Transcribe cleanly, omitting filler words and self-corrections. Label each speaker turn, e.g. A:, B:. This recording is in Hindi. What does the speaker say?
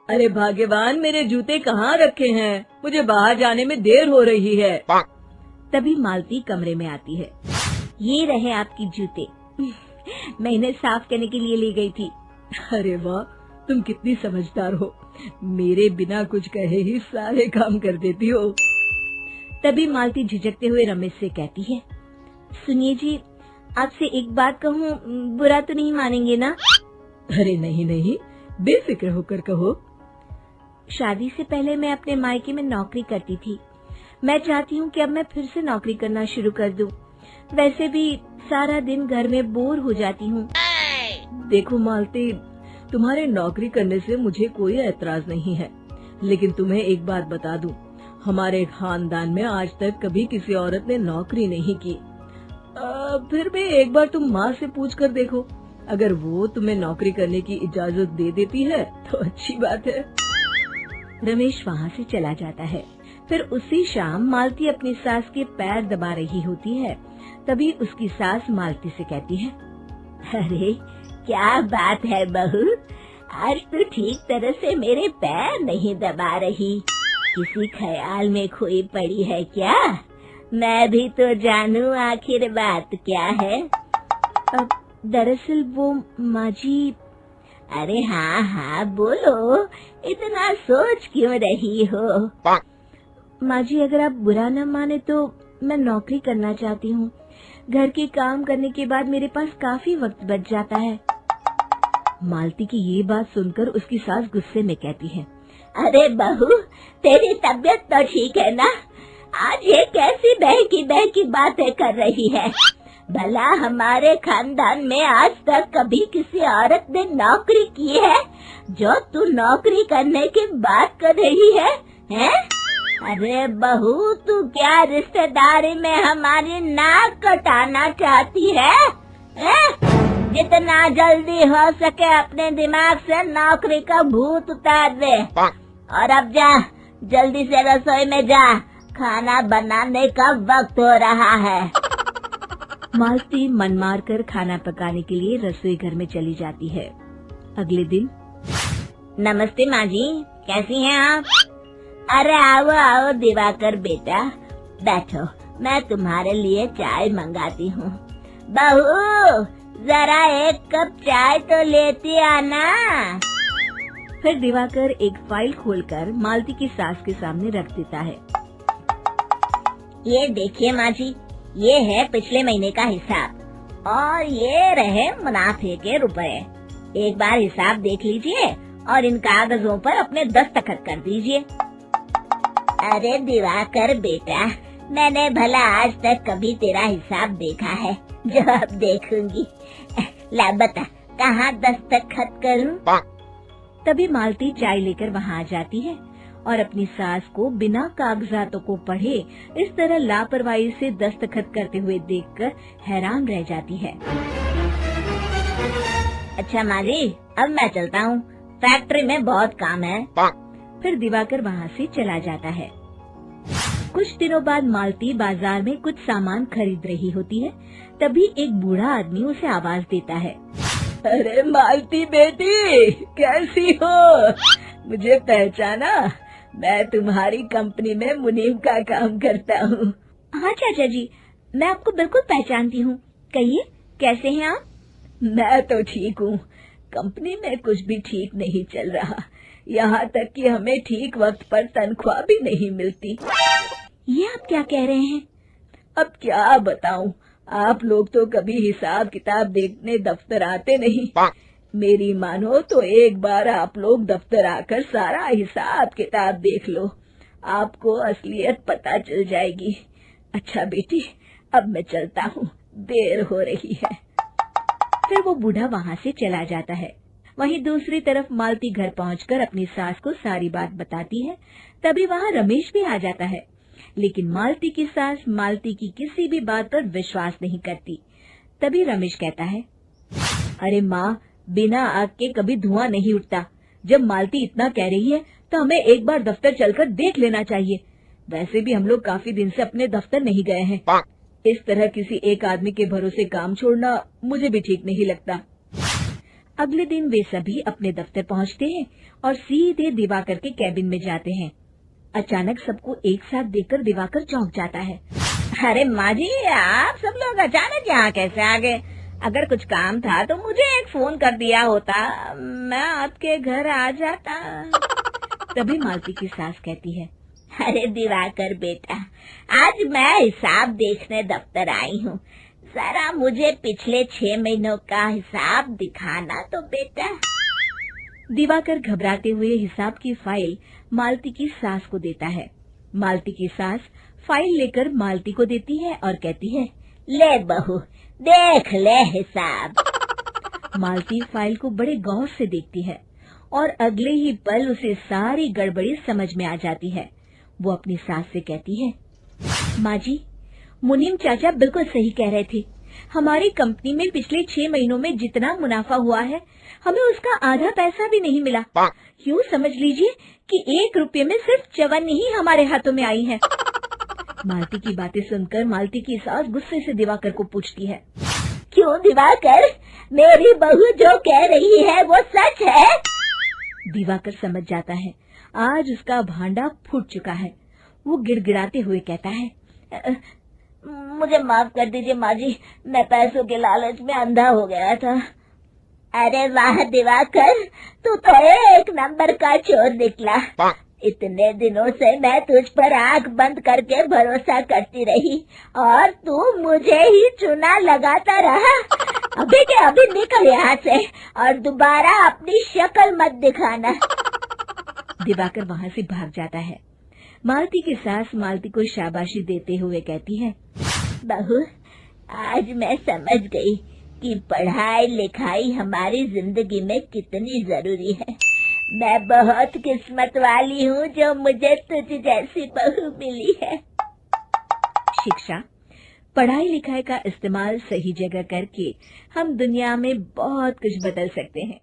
A: अरे भाग्यवान, मेरे जूते कहाँ रखे हैं? मुझे बाहर जाने में देर हो रही है।
B: तभी मालती कमरे में आती है। ये रहे आपकी जूते। मैं इन्हें साफ करने के लिए ले गई थी।
A: अरे वाह, तुम कितनी समझदार हो। मेरे बिना कुछ कहे ही सारे काम कर देती हो।
B: तभी मालती झिझकते हुए रमेश से कहती है, सुनिए जी, आपसे एक बात कहूँ, बुरा तो नहीं मानेंगे ना?
A: अरे नहीं नहीं, बेफिक्र होकर कहो।
B: शादी से पहले मैं अपने मायके में नौकरी करती थी। मैं चाहती हूँ कि अब मैं फिर से नौकरी करना शुरू कर दूँ। वैसे भी सारा दिन घर में बोर हो जाती हूँ।
A: देखो मालती, तुम्हारे नौकरी करने से मुझे कोई ऐतराज नहीं है, लेकिन तुम्हें एक बात बता दूं, हमारे खानदान में आज तक कभी किसी औरत ने नौकरी नहीं की। फिर भी एक बार तुम माँ से पूछ कर देखो, अगर वो तुम्हें नौकरी करने की इजाजत दे देती है तो अच्छी बात है।
B: रमेश वहाँ से चला जाता है। फिर उसी शाम मालती अपनी सास के पैर दबा रही होती है। तभी उसकी सास मालती से कहती है, अरे क्या बात है बहू, आज तो ठीक तरह से मेरे पैर नहीं दबा रही। किसी ख्याल में खोई पड़ी है क्या? मैं भी तो जानूं आखिर बात क्या है। दरअसल वो माँ जी। अरे हाँ हाँ बोलो, इतना सोच क्यों रही हो? माँ जी, अगर आप बुरा न माने तो मैं नौकरी करना चाहती हूँ। घर के काम करने के बाद मेरे पास काफी वक्त बच जाता है। मालती की ये बात सुनकर उसकी सास गुस्से में कहती है, अरे बहू, तेरी तबीयत तो ठीक है ना? आज ये कैसी बहकी बातें कर रही है? भला हमारे खानदान में आज तक कभी किसी औरत ने नौकरी की है जो तू नौकरी करने की बात कर रही है, हैं? अरे बहू, तू क्या रिश्तेदारी में हमारी नाक कटाना चाहती है? जितना जल्दी हो सके अपने दिमाग से नौकरी का भूत उतार दे, और अब जा, जल्दी से रसोई में जा, खाना बनाने का वक्त हो रहा है। मालती मन मार कर खाना पकाने के लिए रसोई घर में चली जाती है। अगले दिन, नमस्ते माँ जी, कैसी हैं आप? अरे आओ आओ दिवाकर बेटा, बैठो, मैं तुम्हारे लिए चाय मंगाती हूँ। बहू, जरा एक कप चाय तो लेती आना। फिर दिवाकर एक फाइल खोलकर मालती की सास के सामने रख देता है। ये देखिए माँ जी, ये है पिछले महीने का हिसाब और ये रहे मुनाफे के रुपए। एक बार हिसाब देख लीजिए और इन कागजों पर अपने दस्तखत कर दीजिए। अरे दिवाकर बेटा, मैंने भला आज तक कभी तेरा हिसाब देखा है जो अब देखूंगी? ला बता, कहाँ दस्तखत करूं? तभी मालती चाय लेकर वहाँ आ जाती है और अपनी सास को बिना कागजातों को पढ़े इस तरह लापरवाही से दस्तखत करते हुए देखकर हैरान रह जाती है। अच्छा माँ जी, अब मैं चलता हूँ, फैक्ट्री में बहुत काम है। फिर दिवाकर वहाँ से चला जाता है। कुछ दिनों बाद मालती बाजार में कुछ सामान खरीद रही होती है। तभी एक बूढ़ा आदमी उसे आवाज देता है,
A: अरे मालती बेटी, कैसी हो? मुझे पहचाना? मैं तुम्हारी कंपनी में मुनीम का काम करता हूँ।
B: हाँ चाचा जी, मैं आपको बिल्कुल पहचानती हूँ। कहिए, कैसे हैं आप?
A: मैं तो ठीक हूँ। कंपनी में कुछ भी ठीक नहीं चल रहा, यहाँ तक कि हमें ठीक वक्त पर तनख्वाह भी नहीं मिलती।
B: ये आप क्या कह रहे हैं?
A: अब क्या बताऊँ, आप लोग तो कभी हिसाब किताब देखने दफ्तर आते नहीं। मेरी मानो तो एक बार आप लोग दफ्तर आकर सारा हिसाब किताब देख लो, आपको असलियत पता चल जाएगी। अच्छा बेटी, अब मैं चलता हूँ, देर हो रही है।
B: फिर वो बूढ़ा वहाँ से चला जाता है। वहीं दूसरी तरफ मालती घर पहुंचकर अपनी सास को सारी बात बताती है। तभी वहाँ रमेश भी आ जाता है, लेकिन मालती की सास मालती की किसी भी बात पर विश्वास नहीं करती। तभी रमेश कहता है, अरे माँ, बिना आग के कभी धुआं नहीं उठता। जब मालती इतना कह रही है तो हमें एक बार दफ्तर चलकर देख लेना चाहिए। वैसे भी हम लोग काफी दिन से अपने दफ्तर नहीं गए हैं। इस तरह किसी एक आदमी के भरोसे काम छोड़ना मुझे भी ठीक नहीं लगता।
A: अगले दिन वे सभी अपने दफ्तर पहुंचते हैं और सीधे दिवाकर के कैबिन में जाते हैं। अचानक सबको एक साथ देखकर दिवाकर चौंक जाता है।
B: अरे माँ जी, आप सब लोग अचानक यहाँ कैसे आ गए? अगर कुछ काम था तो मुझे एक फोन कर दिया होता, मैं आपके घर आ जाता।
A: तभी मालती की सास कहती है,
B: अरे दिवाकर बेटा, आज मैं हिसाब देखने दफ्तर आई हूँ, जरा मुझे पिछले 6 महीनों का हिसाब दिखाना तो बेटा।
A: दिवाकर घबराते हुए हिसाब की फाइल मालती की सास को देता है। मालती की सास फाइल लेकर मालती को देती है और कहती है,
B: ले बहू, देख ले हिसाब।
A: मालती फाइल को बड़े गौर से देखती है और अगले ही पल उसे सारी गड़बड़ी समझ में आ जाती है। वो अपनी सास से कहती है, माँ जी, मुनीम चाचा बिल्कुल सही कह रहे थे। हमारी कंपनी में पिछले 6 महीनों में जितना मुनाफा हुआ है, हमें उसका आधा पैसा भी नहीं मिला। यूँ समझ लीजिए कि 1 रुपये में सिर्फ चवन्नी ही हमारे हाथों में आई है। मालती की बातें सुनकर मालती की सास गुस्से से दिवाकर को पूछती है,
B: क्यों दिवाकर, मेरी बहू जो कह रही है वो सच है?
A: दिवाकर समझ जाता है आज उसका भांडा फूट चुका है। वो गिड़गिड़ाते हुए कहता है,
B: मुझे माफ कर दीजिए माँ जी, मैं पैसों के लालच में अंधा हो गया था। अरे वाह दिवाकर, तू तो एक नंबर का चोर निकला। इतने दिनों से मैं तुझ पर आंख बंद करके भरोसा करती रही और तू मुझे ही चुना लगाता रहा। अभी के अभी निकल यहाँ से और दोबारा अपनी शक्ल मत दिखाना।
A: दिवाकर वहाँ से भाग जाता है। मालती की सास मालती को शाबाशी देते हुए कहती है,
B: बहू, आज मैं समझ गई कि पढ़ाई लिखाई हमारी जिंदगी में कितनी जरूरी है। मैं बहुत किस्मत वाली हूँ जो मुझे तुझ जैसी बहू मिली है।
A: शिक्षा, पढ़ाई लिखाई का इस्तेमाल सही जगह करके हम दुनिया में बहुत कुछ बदल सकते हैं।